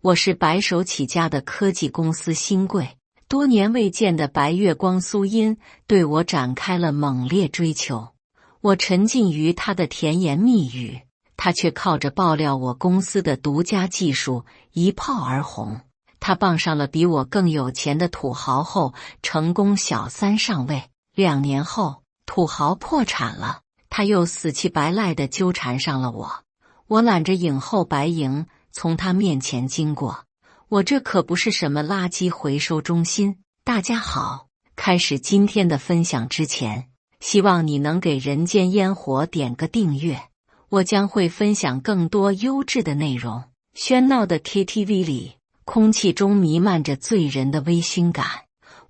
我是白手起家的科技公司新贵，多年未见的白月光苏音对我展开了猛烈追求。我沉浸于他的甜言蜜语，他却靠着爆料我公司的独家技术一炮而红。他傍上了比我更有钱的土豪后，成功小三上位。2年后，土豪破产了，他又死乞白赖地纠缠上了我。我揽着影后白莹从他面前经过，我这可不是什么垃圾回收中心。大家好，开始今天的分享之前，希望你能给人间烟火点个订阅，我将会分享更多优质的内容。喧闹的 KTV 里，空气中弥漫着醉人的微醺感。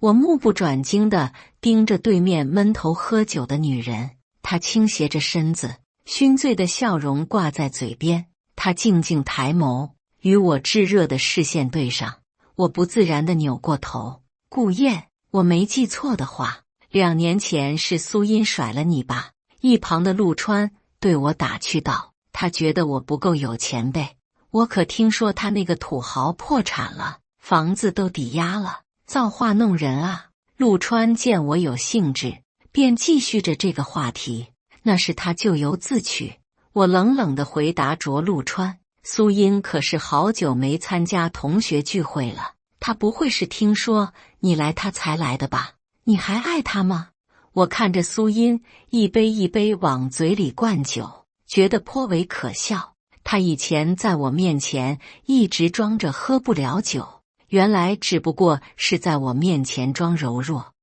我目不转睛地盯着对面闷头喝酒的女人，她倾斜着身子，醺醉的笑容挂在嘴边。她静静抬眸，与我炙热的视线对上。我不自然地扭过头。顾燕，我没记错的话，2年前是苏音甩了你吧？一旁的陆川对我打趣道，他觉得我不够有钱呗。我可听说他那个土豪破产了，房子都抵押了，造化弄人啊。陆川见我有兴致，便继续着这个话题，那是他咎由自取。我冷冷地回答着陆川，苏音可是好久没参加同学聚会了，他不会是听说你来他才来的吧？你还爱他吗？我看着苏音一杯一杯往嘴里灌酒，觉得颇为可笑。他以前在我面前一直装着喝不了酒，原来只不过是在我面前装柔弱。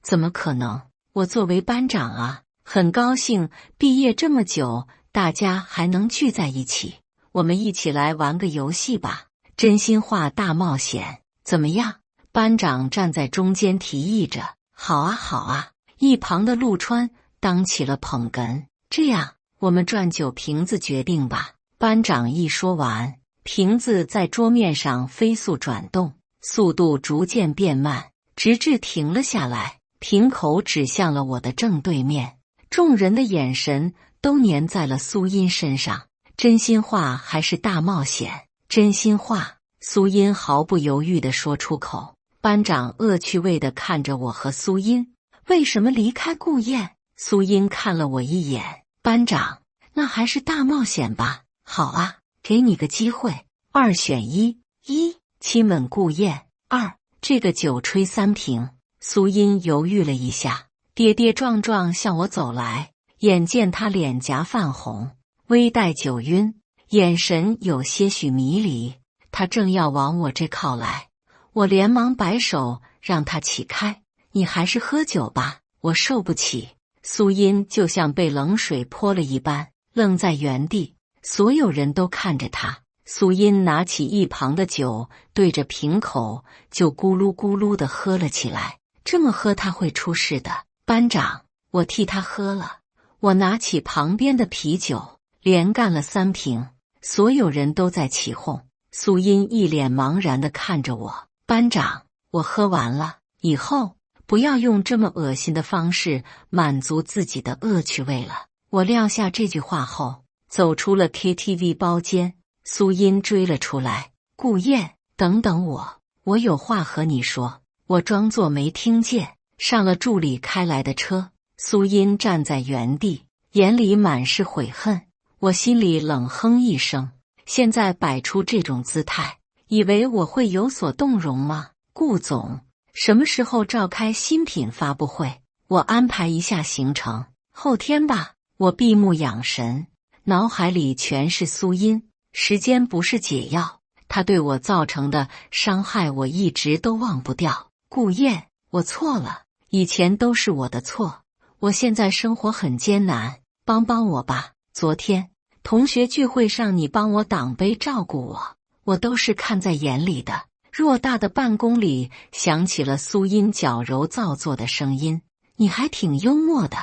怎么可能？我作为班长啊，很高兴毕业这么久，大家还能聚在一起。我们一起来玩个游戏吧，真心话大冒险，怎么样？班长站在中间提议着。好啊好啊，一旁的陆川当起了捧哏。这样，我们转酒瓶子决定吧。班长一说完，瓶子在桌面上飞速转动，速度逐渐变慢，直至停了下来，瓶口指向了我的正对面。众人的眼神都粘在了苏音身上。真心话还是大冒险？真心话，苏音毫不犹豫地说出口。班长恶趣味地看着我和苏音，为什么离开顾燕？苏音看了我一眼，班长，那还是大冒险吧。好啊，给你个机会，2选1：1亲吻顾燕，2这个酒吹3瓶。苏音犹豫了一下，跌跌撞撞向我走来，眼见他脸颊泛红，微带酒晕，眼神有些许迷离。他正要往我这靠来，我连忙摆手让他起开。你还是喝酒吧，我受不起。苏音就像被冷水泼了一般，愣在原地。所有人都看着他。苏音拿起一旁的酒，对着瓶口就咕噜咕噜地喝了起来。这么喝他会出事的。班长，我替他喝了。我拿起旁边的啤酒，连干了3瓶。所有人都在起哄。苏音一脸茫然地看着我。班长，我喝完了，以后不要用这么恶心的方式满足自己的恶趣味了。我撂下这句话后，走出了 KTV 包间。苏音追了出来。顾燕，等等我有话和你说。我装作没听见，上了助理开来的车。苏音站在原地，眼里满是悔恨。我心里冷哼一声，现在摆出这种姿态，以为我会有所动容吗？顾总，什么时候召开新品发布会？我安排一下行程，后天吧。我闭目养神，脑海里全是苏音。时间不是解药，他对我造成的伤害我一直都忘不掉。顾燕，我错了，以前都是我的错，我现在生活很艰难，帮帮我吧。昨天同学聚会上你帮我挡杯照顾我都是看在眼里的。偌大的办公里响起了苏音矫揉造作的声音。你还挺幽默的，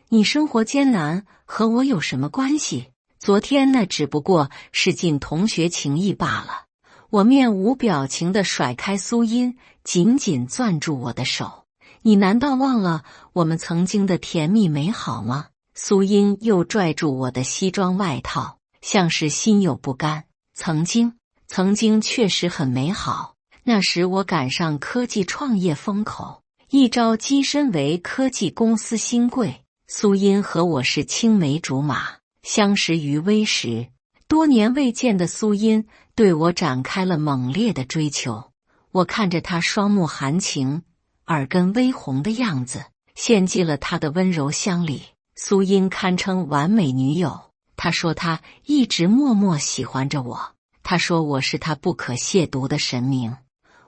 你生活艰难和我有什么关系？昨天那只不过是尽同学情谊罢了。我面无表情地甩开苏音，紧紧攥住我的手。你难道忘了我们曾经的甜蜜美好吗？苏音又拽住我的西装外套，像是心有不甘。曾经曾经确实很美好。那时我赶上科技创业风口，一朝跻身为科技公司新贵。苏茵和我是青梅竹马，相识于微时。多年未见的苏茵对我展开了猛烈的追求。我看着她双目含情、耳根微红的样子，献祭了她的温柔乡里。苏茵堪称完美女友。她说她一直默默喜欢着我，她说我是她不可亵渎的神明。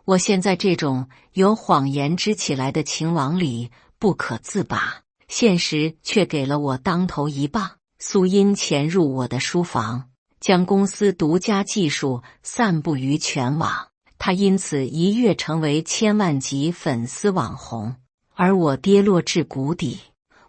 我现在这种由谎言织起来的情网里不可自拔，现实却给了我当头一棒。苏茵潜入我的书房，将公司独家技术散布于全网，她因此一跃成为千万级粉丝网红，而我跌落至谷底。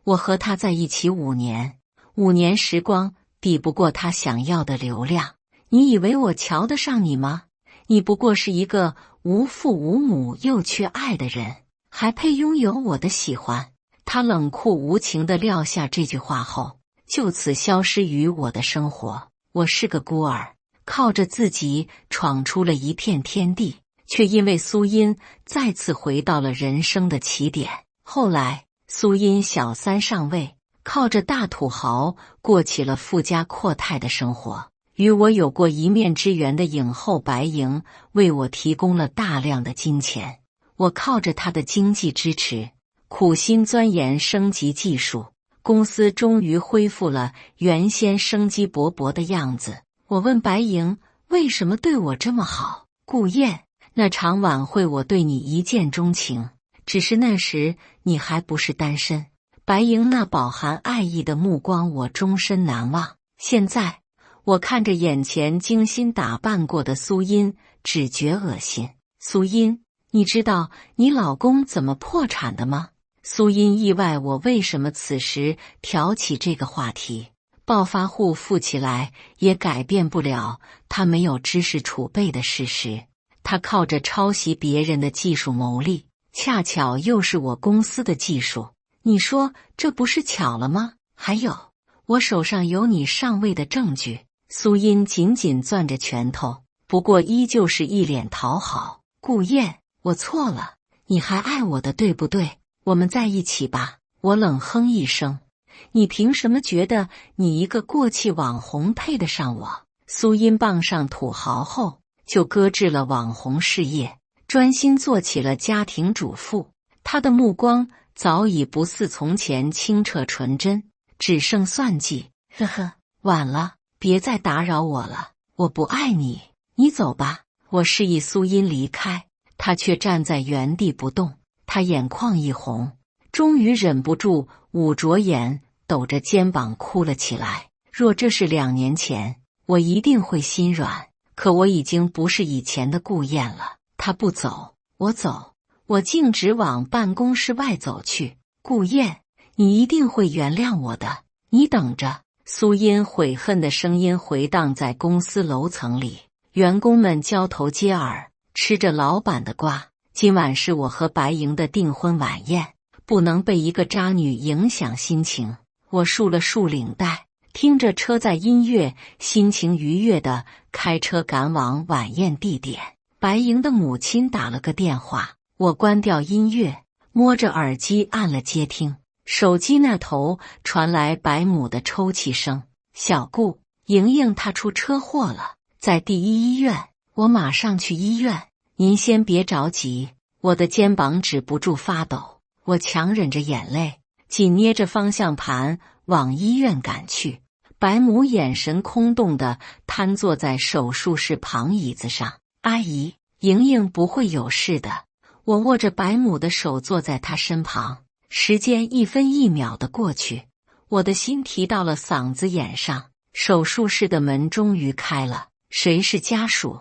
我和她在一起5年，5年时光抵不过她想要的流量。你以为我瞧得上你吗？你不过是一个无父无母又缺爱的人，还配拥有我的喜欢？他冷酷无情地撂下这句话后，就此消失于我的生活。我是个孤儿，靠着自己闯出了一片天地，却因为苏茵再次回到了人生的起点。后来，苏茵小三上位，靠着大土豪过起了富家阔太的生活。与我有过一面之缘的影后白莹为我提供了大量的金钱，我靠着她的经济支持，苦心钻研升级技术，公司终于恢复了原先生机勃勃的样子。我问白莹为什么对我这么好。顾燕，那场晚会我对你一见钟情，只是那时你还不是单身。白莹那饱含爱意的目光我终身难忘。现在我看着眼前精心打扮过的苏茵，只觉恶心。苏茵，你知道你老公怎么破产的吗？苏茵意外我为什么此时挑起这个话题。暴发户富起来也改变不了他没有知识储备的事实。他靠着抄袭别人的技术牟利，恰巧又是我公司的技术。你说这不是巧了吗？还有，我手上有你上位的证据。苏茵紧紧攥着拳头，不过依旧是一脸讨好。顾燕，我错了，你还爱我的对不对？我们在一起吧。我冷哼一声，你凭什么觉得你一个过气网红配得上我？苏茵傍上土豪后，就搁置了网红事业，专心做起了家庭主妇。她的目光早已不似从前清澈纯真，只剩算计。呵呵，晚了。别再打扰我了，我不爱你，你走吧。我示意苏茵离开，她却站在原地不动。她眼眶一红，终于忍不住捂着眼，抖着肩膀哭了起来。若这是2年前，我一定会心软，可我已经不是以前的顾燕了。她不走，我走。我径直往办公室外走去。顾燕，你一定会原谅我的，你等着。苏茵悔恨的声音回荡在公司楼层里，员工们交头接耳，吃着老板的瓜。今晚是我和白莹的订婚晚宴，不能被一个渣女影响心情。我束了束领带，听着车载音乐，心情愉悦地开车赶往晚宴地点。白莹的母亲打了个电话，我关掉音乐，摸着耳机按了接听。手机那头传来白母的抽泣声：“小顾，莹莹她出车祸了，在第一医院，我马上去医院，您先别着急。”我的肩膀止不住发抖，我强忍着眼泪，紧捏着方向盘往医院赶去。白母眼神空洞地瘫坐在手术室旁椅子上。阿姨，莹莹不会有事的。我握着白母的手坐在她身旁。时间1分1秒的过去，我的心提到了嗓子眼上。手术室的门终于开了，谁是家属？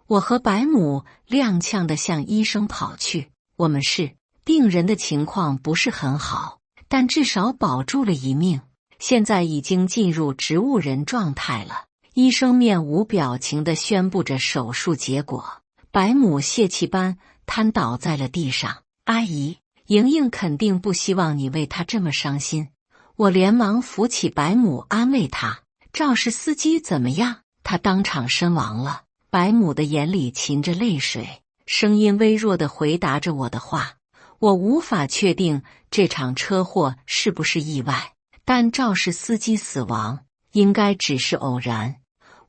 我和白母踉跄地向医生跑去。我们是病人的情况不是很好，但至少保住了一命，现在已经进入植物人状态了。医生面无表情地宣布着手术结果。白母泄气般瘫倒在了地上。阿姨，莹莹肯定不希望你为她这么伤心。我连忙扶起白母安慰她。肇事司机怎么样？他当场身亡了。白母的眼里噙着泪水，声音微弱地回答着我的话。我无法确定这场车祸是不是意外，但肇事司机死亡应该只是偶然。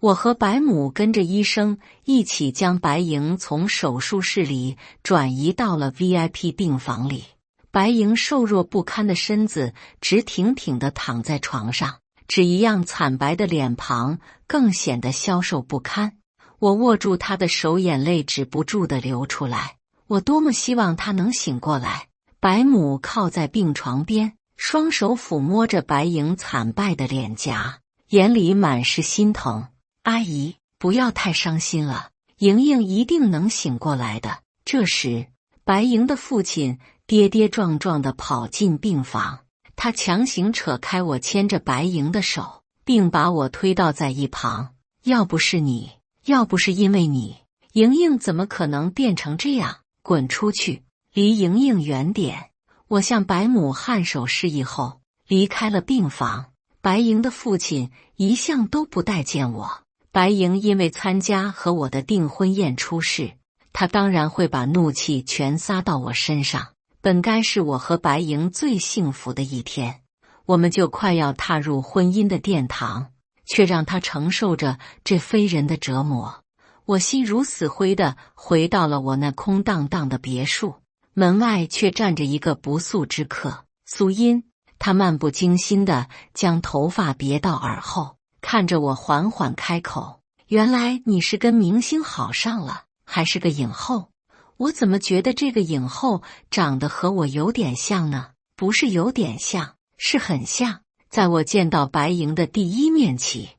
我和白母跟着医生一起将白莹从手术室里转移到了 VIP 病房里。白莹瘦弱不堪的身子直挺挺地躺在床上，只一样惨白的脸庞更显得消瘦不堪。我握住她的手，眼泪止不住地流出来。我多么希望她能醒过来。白母靠在病床边，双手抚摸着白莹惨败的脸颊，眼里满是心疼。阿姨，不要太伤心了，莹莹一定能醒过来的。这时，白莹的父亲跌跌撞撞地跑进病房，他强行扯开我牵着白莹的手，并把我推倒在一旁。要不是你，要不是因为你，莹莹怎么可能变成这样？滚出去，离莹莹远点！我向白母颔首示意后，离开了病房。白莹的父亲一向都不待见我。白莹因为参加和我的订婚宴出事，他当然会把怒气全撒到我身上。本该是我和白莹最幸福的一天，我们就快要踏入婚姻的殿堂，却让他承受着这非人的折磨。我心如死灰地回到了我那空荡荡的别墅，门外却站着一个不速之客苏音。他漫不经心地将头发别到耳后，看着我缓缓开口：“原来你是跟明星好上了，还是个影后？我怎么觉得这个影后长得和我有点像呢？不是有点像，是很像。”在我见到白莹的第一面起，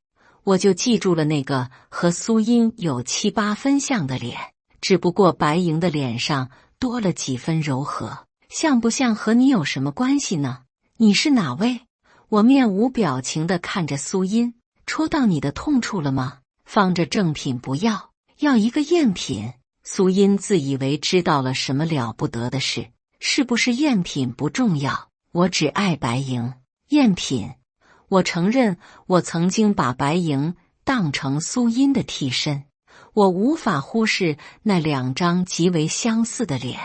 我就记住了那个和苏音有7、8分像的脸，只不过白莹的脸上多了几分柔和。像不像和你有什么关系呢？你是哪位？我面无表情地看着苏音。戳到你的痛处了吗？放着正品不要，要一个赝品。苏音自以为知道了什么了不得的事，是不是赝品不重要，我只爱白莹。赝品？我承认我曾经把白莹当成苏音的替身，我无法忽视那2张极为相似的脸。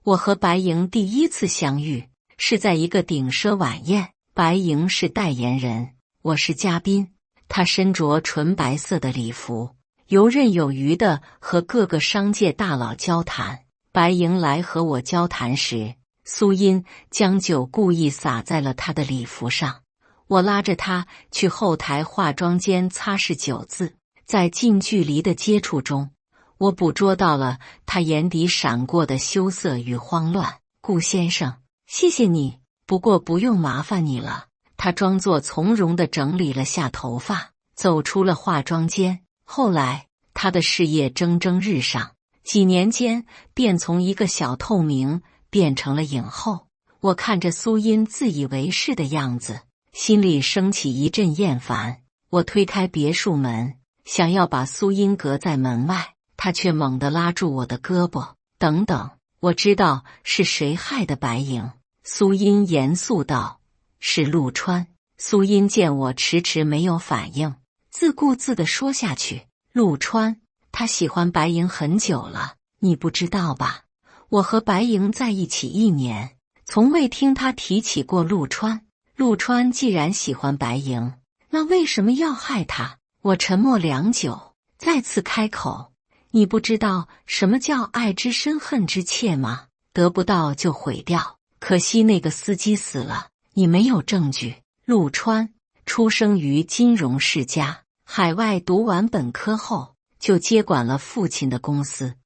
我和白莹第一次相遇是在一个顶奢晚宴，白莹是代言人，我是嘉宾。她身着纯白色的礼服，游刃有余地和各个商界大佬交谈。白莹来和我交谈时，苏音将酒故意洒在了她的礼服上。我拉着她去后台化妆间擦拭酒渍，在近距离的接触中，我捕捉到了她眼底闪过的羞涩与慌乱。顾先生，谢谢你，不过不用麻烦你了。她装作从容地整理了下头发，走出了化妆间。后来，她的事业蒸蒸日上，几年间便从一个小透明变成了影后。我看着苏音自以为是的样子，心里升起一阵厌烦。我推开别墅门，想要把苏音隔在门外，她却猛地拉住我的胳膊。等等，我知道是谁害的白莹。苏音严肃道：“是陆川。”苏音见我迟迟没有反应，自顾自地说下去：“陆川，他喜欢白莹很久了，你不知道吧？我和白莹在一起1年，从未听他提起过陆川。陆川既然喜欢白莹，那为什么要害他？”我沉默良久，再次开口：“你不知道什么叫爱之深恨之切吗？得不到就毁掉。可惜那个司机死了，你没有证据。”陆川出生于金融世家，海外读完本科后就接管了父亲的公司。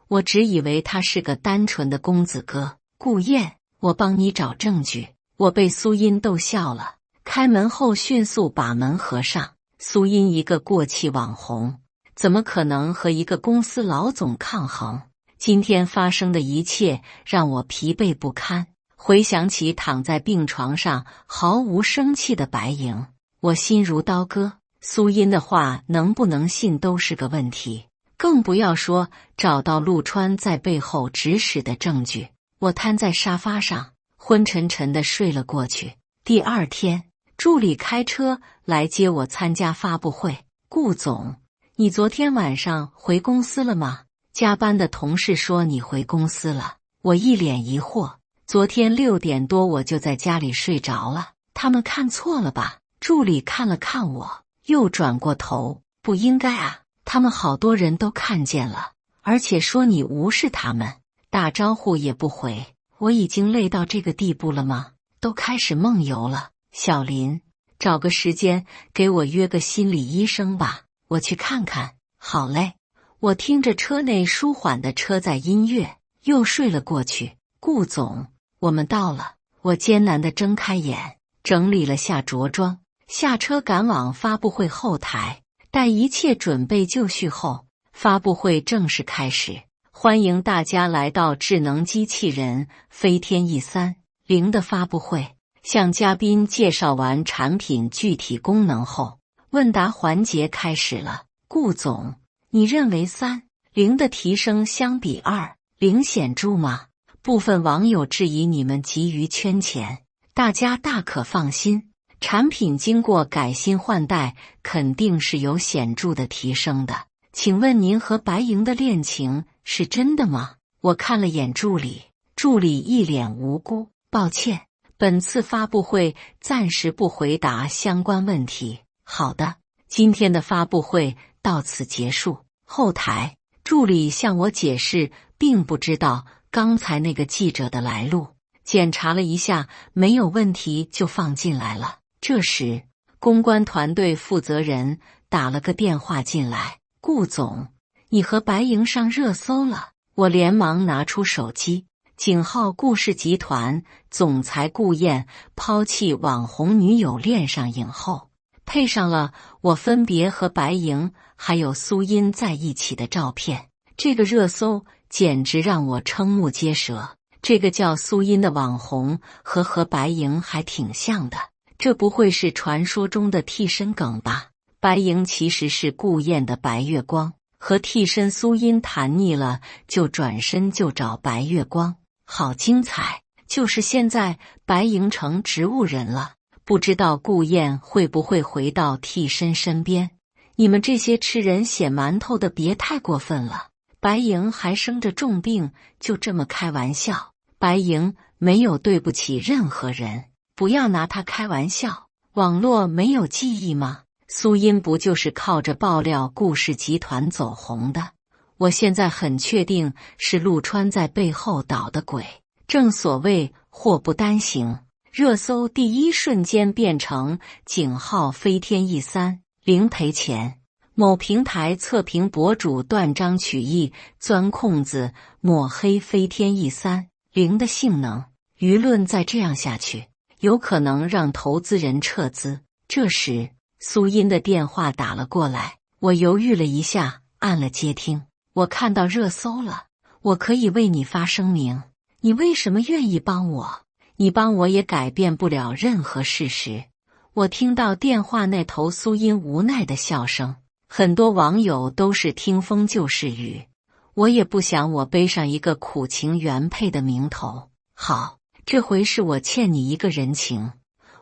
我只以为他是个单纯的公子哥。顾燕，我帮你找证据。我被苏音逗笑了，开门后迅速把门合上。苏音一个过气网红，怎么可能和一个公司老总抗衡？今天发生的一切让我疲惫不堪。回想起躺在病床上毫无生气的白莹，我心如刀割。苏音的话能不能信都是个问题，更不要说找到陆川在背后指使的证据。我瘫在沙发上，昏沉沉地睡了过去。第2天，助理开车来接我参加发布会。顾总，你昨天晚上回公司了吗？加班的同事说你回公司了。我一脸疑惑，昨天6点多我就在家里睡着了，他们看错了吧？助理看了看我，又转过头，不应该啊，他们好多人都看见了，而且说你无视他们，打招呼也不回。我已经累到这个地步了吗？都开始梦游了。小林，找个时间给我约个心理医生吧，我去看看。好嘞。我听着车内舒缓的车载音乐，又睡了过去。顾总，我们到了。我艰难地睁开眼，整理了下着装，下车赶往发布会后台。待一切准备就绪后，发布会正式开始。欢迎大家来到智能机器人飞天翼3.0的发布会。向嘉宾介绍完产品具体功能后，问答环节开始了。顾总，你认为3.0的提升相比2.0显著吗？部分网友质疑你们急于圈钱，大家大可放心，产品经过改新换代肯定是有显著的提升的。请问您和白莹的恋情是真的吗？我看了眼助理，助理一脸无辜，抱歉，本次发布会暂时不回答相关问题。好的，今天的发布会到此结束。后台，助理向我解释，并不知道刚才那个记者的来路，检查了一下，没有问题就放进来了。这时，公关团队负责人打了个电话进来。顾总，你和白莹上热搜了。我连忙拿出手机，井号顾氏集团总裁顾燕抛弃网红女友恋上影后，配上了我分别和白莹还有苏音在一起的照片。这个热搜简直让我瞠目结舌。这个叫苏音的网红和白莹还挺像的，这不会是传说中的替身梗吧？白莹其实是顾燕的白月光，和替身苏音谈腻了，就转身就找白月光。好精彩！就是现在白莹成植物人了，不知道顾燕会不会回到替身身边。你们这些吃人血馒头的别太过分了，白莹还生着重病，就这么开玩笑。白莹没有对不起任何人，不要拿她开玩笑。网络没有记忆吗？苏音不就是靠着爆料顾氏集团走红的？我现在很确定是陆川在背后捣的鬼。正所谓祸不单行，热搜第一瞬间变成井号飞天翼3.0赔钱。某平台测评博主断章取义，钻空子抹黑飞天翼3.0的性能。舆论再这样下去，有可能让投资人撤资。这时苏音的电话打了过来，我犹豫了一下，按了接听。我看到热搜了，我可以为你发声明。你为什么愿意帮我？你帮我也改变不了任何事实。我听到电话那头苏音无奈的笑声，很多网友都是听风就是雨。我也不想我背上一个苦情原配的名头。好，这回是我欠你一个人情。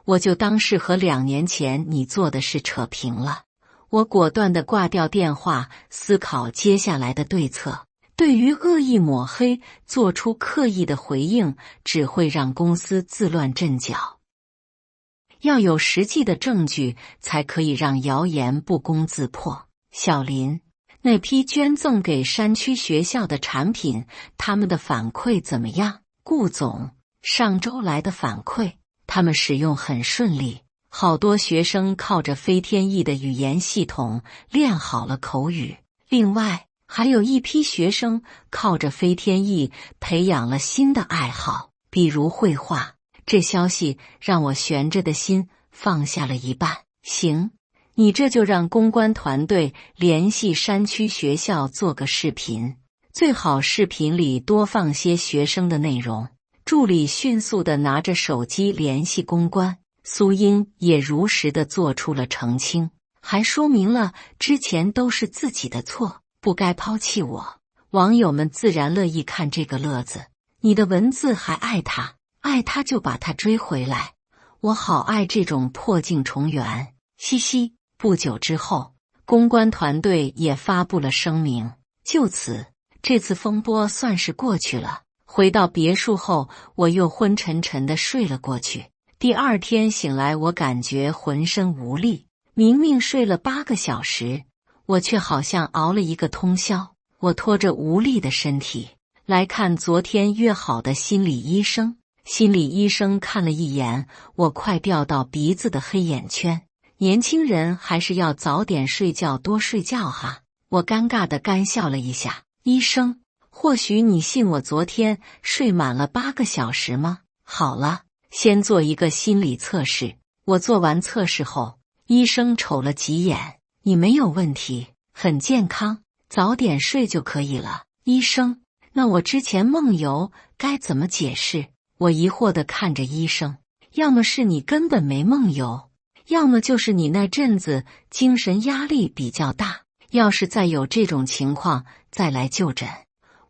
我就当是和2年前你做的事扯平了。我果断地挂掉电话，思考接下来的对策。对于恶意抹黑，做出刻意的回应，只会让公司自乱阵脚。要有实际的证据，才可以让谣言不攻自破。小林，那批捐赠给山区学校的产品，他们的反馈怎么样？顾总，上周来的反馈，他们使用很顺利，好多学生靠着飞天翼的语言系统练好了口语。另外，还有一批学生靠着飞天翼培养了新的爱好，比如绘画。这消息让我悬着的心放下了一半。行，你这就让公关团队联系山区学校做个视频，最好视频里多放些学生的内容。助理迅速地拿着手机联系公关，苏英也如实地做出了澄清，还说明了之前都是自己的错，不该抛弃我。网友们自然乐意看这个乐子。你的文字还爱他，爱他就把他追回来。我好爱这种破镜重圆。嘻嘻。不久之后，公关团队也发布了声明。就此，这次风波算是过去了。回到别墅后，我又昏沉沉地睡了过去。第二天醒来，我感觉浑身无力，明明睡了8个小时，我却好像熬了一个通宵。我拖着无力的身体来看昨天约好的心理医生。心理医生看了一眼我快掉到鼻子的黑眼圈，年轻人还是要早点睡觉，多睡觉哈。我尴尬地干笑了一下。医生，或许你信我昨天睡满了8个小时吗？好了，先做一个心理测试。我做完测试后，医生瞅了几眼，你没有问题，很健康，早点睡就可以了。医生，那我之前梦游该怎么解释？我疑惑地看着医生，要么是你根本没梦游，要么就是你那阵子精神压力比较大，要是再有这种情况再来就诊。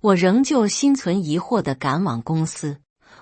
我仍旧心存疑惑地赶往公司，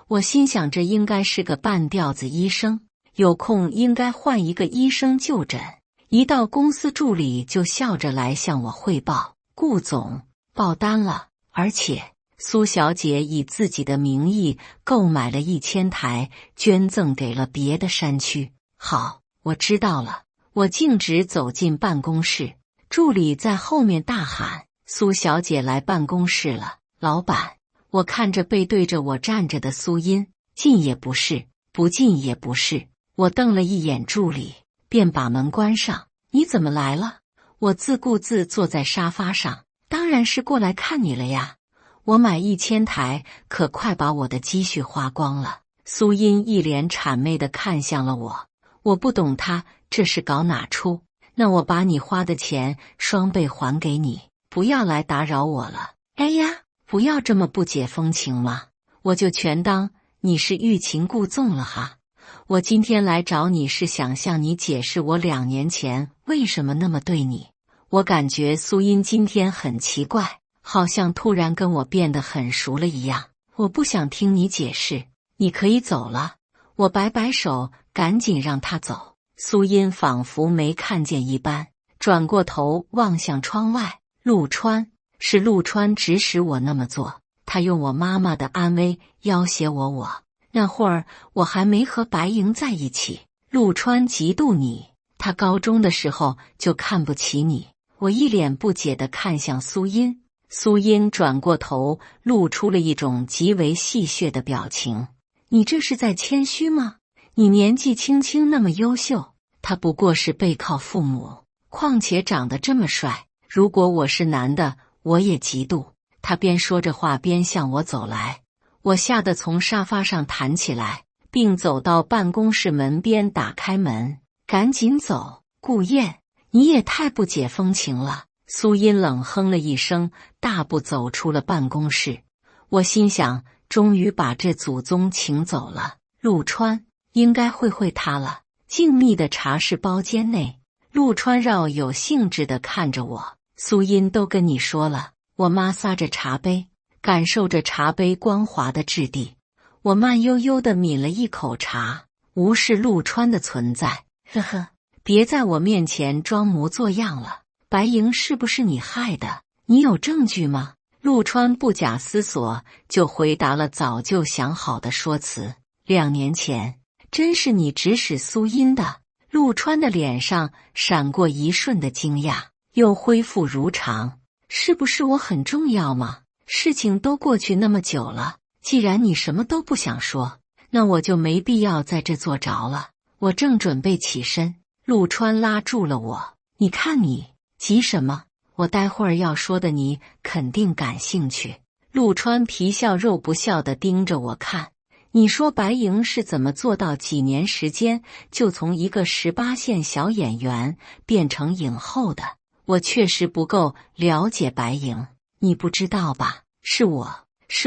我心想这应该是个半吊子医生，有空应该换一个医生就诊。一到公司，助理就笑着来向我汇报，顾总，爆单了，而且苏小姐以自己的名义购买了1000台，捐赠给了别的山区。好，我知道了。我径直走进办公室，助理在后面大喊，苏小姐来办公室了。老板，我看着背对着我站着的苏音，进也不是，不进也不是。我瞪了一眼助理，便把门关上。你怎么来了？我自顾自坐在沙发上，当然是过来看你了呀。我买1000台，可快把我的积蓄花光了。苏音一脸谄媚地看向了我，我不懂他这是搞哪出？那我把你花的钱双倍还给你，不要来打扰我了。哎呀，不要这么不解风情嘛，我就全当你是欲擒故纵了哈。我今天来找你是想向你解释我2年前为什么那么对你。我感觉苏音今天很奇怪，好像突然跟我变得很熟了一样。我不想听你解释，你可以走了。我摆摆手，赶紧让他走。苏音仿佛没看见一般，转过头望向窗外。陆川，是陆川指使我那么做，他用我妈妈的安危要挟我。那会儿我还没和白莹在一起，陆川嫉妒你，他高中的时候就看不起你。我一脸不解地看向苏音，苏音转过头，露出了一种极为戏谑的表情。你这是在谦虚吗？你年纪轻轻那么优秀，他不过是背靠父母，况且长得这么帅，如果我是男的，我也嫉妒。他边说着话边向我走来，我吓得从沙发上弹起来，并走到办公室门边，打开门，赶紧走。顾燕，你也太不解风情了。苏音冷哼了一声，大步走出了办公室。我心想，终于把这祖宗请走了。陆川应该会他了。静谧的茶室包间内，陆川饶有兴致地看着我。苏音都跟你说了。我妈撒着茶杯，感受着茶杯光滑的质地。我慢悠悠地抿了一口茶，无视陆川的存在。呵呵，别在我面前装模作样了。白莹是不是你害的？你有证据吗？陆川不假思索就回答了早就想好的说辞。2年前，真是你指使苏音的。陆川的脸上闪过一瞬的惊讶，又恢复如常。是不是我很重要吗？事情都过去那么久了，既然你什么都不想说，那我就没必要在这坐着了。我正准备起身，陆川拉住了我。你看你急什么？我待会儿要说的你肯定感兴趣。陆川皮笑肉不笑地盯着我看。你说白莹是怎么做到几年时间就从一个18线小演员变成影后的？我确实不够了解白莹，你不知道吧？是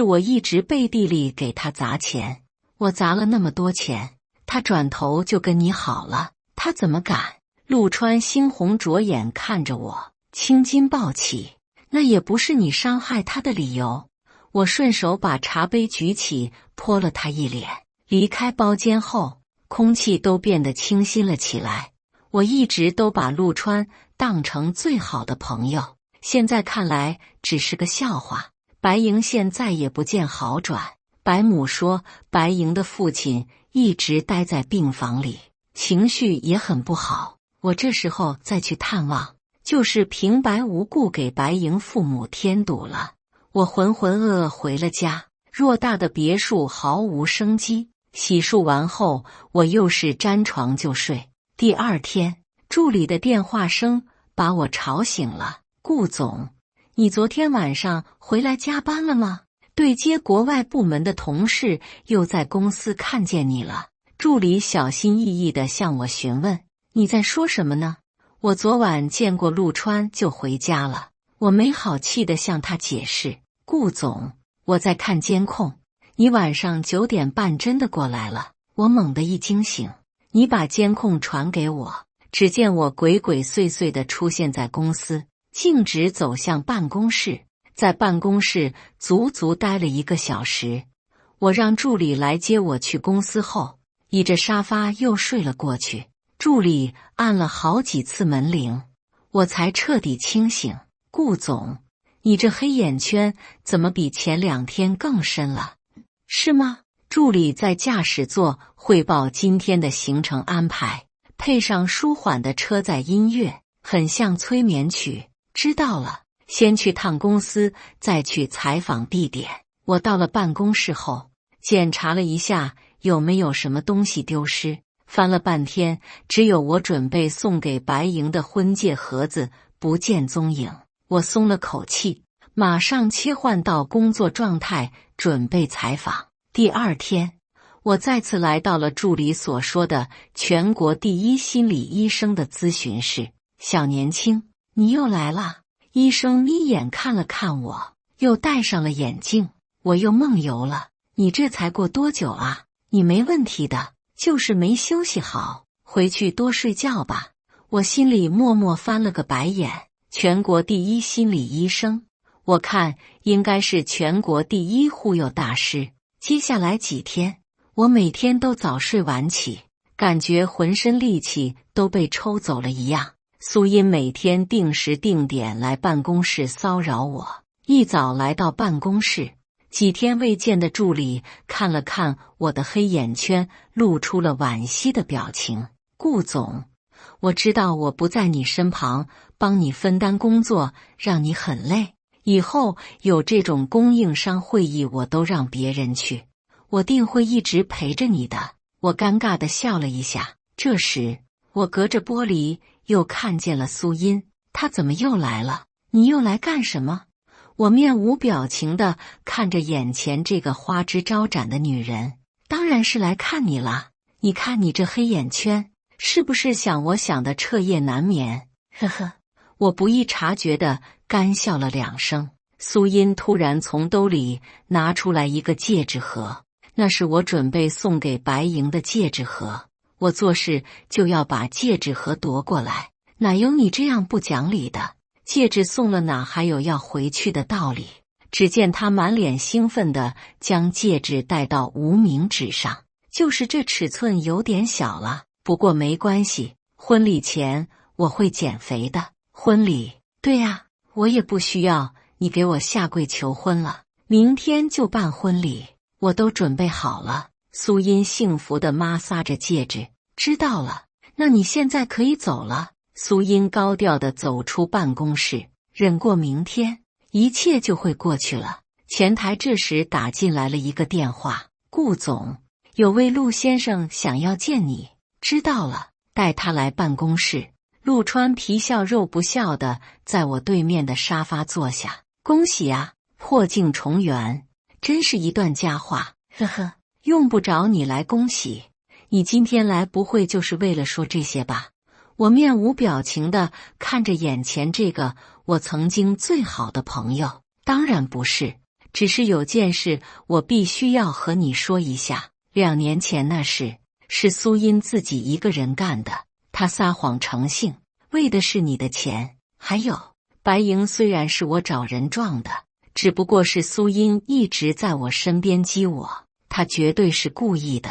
我一直背地里给她砸钱，我砸了那么多钱，她转头就跟你好了，她怎么敢？陆川猩红着眼看着我，青筋暴起。那也不是你伤害她的理由。我顺手把茶杯举起，泼了她一脸。离开包间后，空气都变得清新了起来。我一直都把陆川当成最好的朋友，现在看来只是个笑话。白莹现在也不见好转。白母说，白莹的父亲一直待在病房里，情绪也很不好。我这时候再去探望，就是平白无故给白莹父母添堵了。我浑浑噩噩回了家，偌大的别墅毫无生机。洗漱完后，我又是沾床就睡。第二天，助理的电话声把我吵醒了。顾总，你昨天晚上回来加班了吗？对接国外部门的同事又在公司看见你了。助理小心翼翼地向我询问，你在说什么呢？我昨晚见过陆川就回家了。我没好气地向他解释，顾总，我在看监控，你晚上9点半真的过来了。我猛地一惊醒，你把监控传给我。只见我鬼鬼祟祟地出现在公司，径直走向办公室，在办公室足足待了1个小时。我让助理来接我去公司后，倚着沙发又睡了过去。助理按了好几次门铃，我才彻底清醒。顾总，你这黑眼圈怎么比前2天更深了？是吗？助理在驾驶座汇报今天的行程安排，配上舒缓的车载音乐，很像催眠曲。知道了，先去趟公司，再去采访地点。我到了办公室后，检查了一下有没有什么东西丢失，翻了半天，只有我准备送给白莹的婚戒盒子不见踪影。我松了口气，马上切换到工作状态，准备采访。第二天，我再次来到了助理所说的全国第1心理医生的咨询室。小年轻，你又来了。医生眯眼看了看我，又戴上了眼镜。我又梦游了。你这才过多久啊？你没问题的，就是没休息好，回去多睡觉吧。我心里默默翻了个白眼。全国第1心理医生，我看应该是全国第1忽悠大师。接下来几天，我每天都早睡晚起，感觉浑身力气都被抽走了一样。苏音每天定时定点来办公室骚扰我，一早来到办公室，几天未见的助理看了看我的黑眼圈，露出了惋惜的表情。顾总，我知道我不在你身旁帮你分担工作，让你很累，以后有这种供应商会议我都让别人去，我定会一直陪着你的。我尴尬地笑了一下。这时我隔着玻璃又看见了苏音，她怎么又来了？你又来干什么？我面无表情地看着眼前这个花枝招展的女人。当然是来看你啦，你看你这黑眼圈，是不是想我想的彻夜难眠？呵呵，我不易察觉地干笑了2声。苏音突然从兜里拿出来一个戒指盒，那是我准备送给白莹的戒指盒。我做事就要把戒指盒夺过来，哪有你这样不讲理的？戒指送了哪还有要回去的道理？只见他满脸兴奋地将戒指戴到无名指上，就是这尺寸有点小了，不过没关系，婚礼前我会减肥的。婚礼？对呀，我也不需要你给我下跪求婚了，明天就办婚礼，我都准备好了。苏音幸福地摩挲着戒指。知道了，那你现在可以走了。苏音高调地走出办公室，忍过明天，一切就会过去了。前台这时打进来了一个电话，顾总，有位陆先生想要见你。知道了，带他来办公室。陆川皮笑肉不笑的在我对面的沙发坐下。恭喜啊，破镜重圆，真是一段佳话。呵呵，用不着你来恭喜，你今天来不会就是为了说这些吧？我面无表情的看着眼前这个我曾经最好的朋友。当然不是，只是有件事我必须要和你说一下。2年前那事是苏音自己一个人干的，她撒谎成性，为的是你的钱。还有，白莹虽然是我找人撞的，只不过是苏音一直在我身边激我，她绝对是故意的。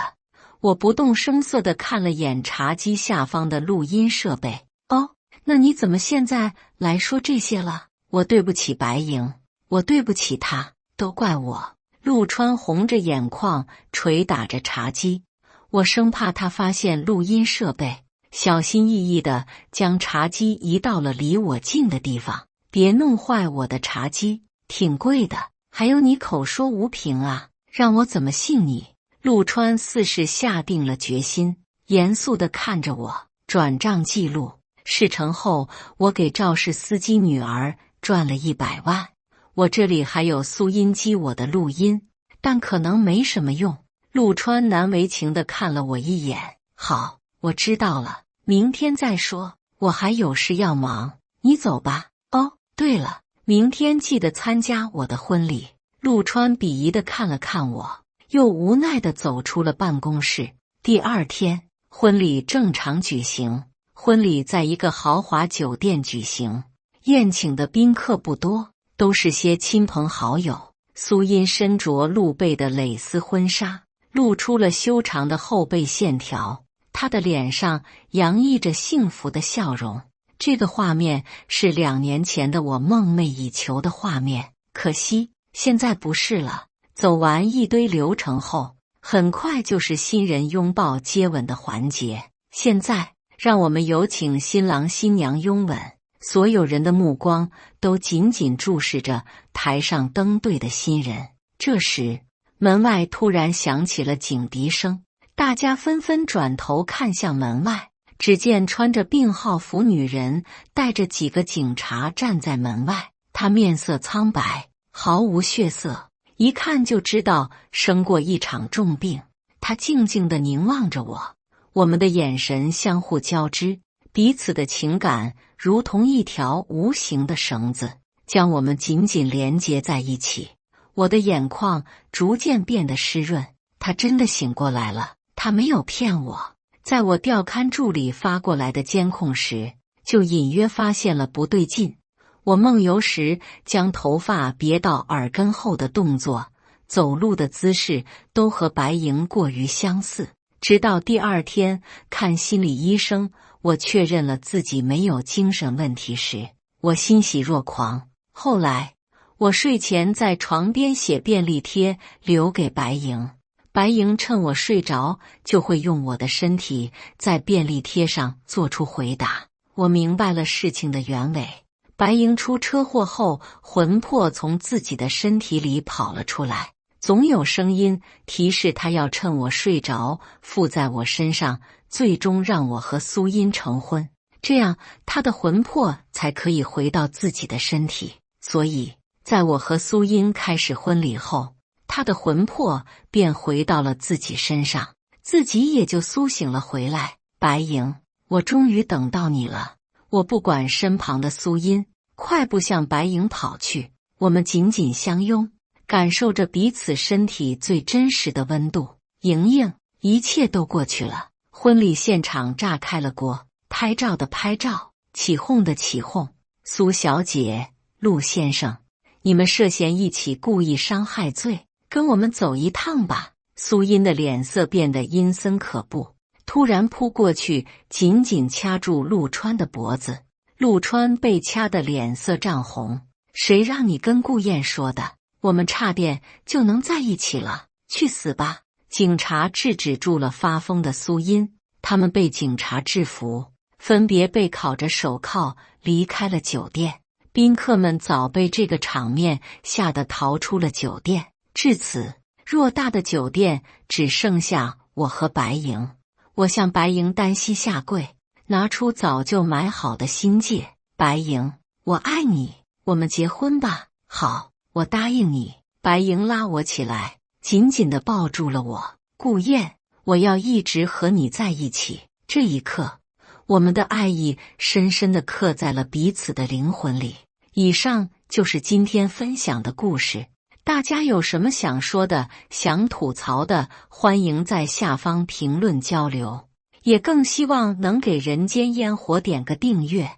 我不动声色地看了眼茶几下方的录音设备。哦，那你怎么现在来说这些了？我对不起白莹，我对不起她，都怪我。陆川红着眼眶捶打着茶几，我生怕他发现录音设备，小心翼翼地将茶几移到了离我近的地方。别弄坏我的茶几，挺贵的，还有你口说无凭啊，让我怎么信你？陆川似是下定了决心，严肃地看着我。转账记录，事成后我给肇事司机女儿赚了100万。我这里还有苏音机我的录音，但可能没什么用。陆川难为情地看了我一眼。好，我知道了，明天再说，我还有事要忙，你走吧。哦，对了，明天记得参加我的婚礼。陆川鄙夷地看了看我，又无奈地走出了办公室。第二天，婚礼正常举行。婚礼在一个豪华酒店举行，宴请的宾客不多，都是些亲朋好友。苏音身着露背的蕾丝婚纱，露出了修长的后背线条，她的脸上洋溢着幸福的笑容。这个画面是2年前的我梦寐以求的画面，可惜现在不是了。走完一堆流程后，很快就是新人拥抱接吻的环节。现在让我们有请新郎新娘拥吻，所有人的目光都紧紧注视着台上登对的新人。这时，门外突然响起了警笛声，大家纷纷转头看向门外。只见穿着病号服女人带着几个警察站在门外，她面色苍白，毫无血色，一看就知道生过一场重病。她静静地凝望着我，我们的眼神相互交织，彼此的情感如同一条无形的绳子，将我们紧紧连接在一起。我的眼眶逐渐变得湿润，她真的醒过来了，她没有骗我。在我调看助理发过来的监控时，就隐约发现了不对劲。我梦游时将头发别到耳根后的动作，走路的姿势都和白莹过于相似。直到第二天看心理医生，我确认了自己没有精神问题时，我欣喜若狂。后来，我睡前在床边写便利贴留给白莹。白莹趁我睡着，就会用我的身体在便利贴上做出回答。我明白了事情的原委。白莹出车祸后，魂魄从自己的身体里跑了出来，总有声音提示她要趁我睡着附在我身上，最终让我和苏音成婚，这样她的魂魄才可以回到自己的身体。所以，在我和苏音开始婚礼后，他的魂魄便回到了自己身上，自己也就苏醒了回来。白莹，我终于等到你了。我不管身旁的苏音，快步向白莹跑去。我们紧紧相拥，感受着彼此身体最真实的温度。莹莹，一切都过去了。婚礼现场炸开了锅，拍照的拍照，起哄的起哄。苏小姐，陆先生，你们涉嫌一起故意伤害罪。跟我们走一趟吧。苏音的脸色变得阴森可怖，突然扑过去，紧紧掐住陆川的脖子。陆川被掐得脸色涨红。谁让你跟顾燕说的？我们差点就能在一起了，去死吧！警察制止住了发疯的苏音，他们被警察制服，分别被铐着手铐离开了酒店。宾客们早被这个场面吓得逃出了酒店。至此，偌大的酒店只剩下我和白莹。我向白莹单膝下跪，拿出早就买好的新戒。白莹，我爱你，我们结婚吧。好，我答应你。白莹拉我起来，紧紧地抱住了我。顾燕，我要一直和你在一起。这一刻，我们的爱意深深地刻在了彼此的灵魂里。以上就是今天分享的故事。大家有什么想说的、想吐槽的，欢迎在下方评论交流。也更希望能给人间烟火点个订阅，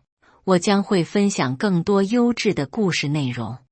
我将会分享更多优质的故事内容。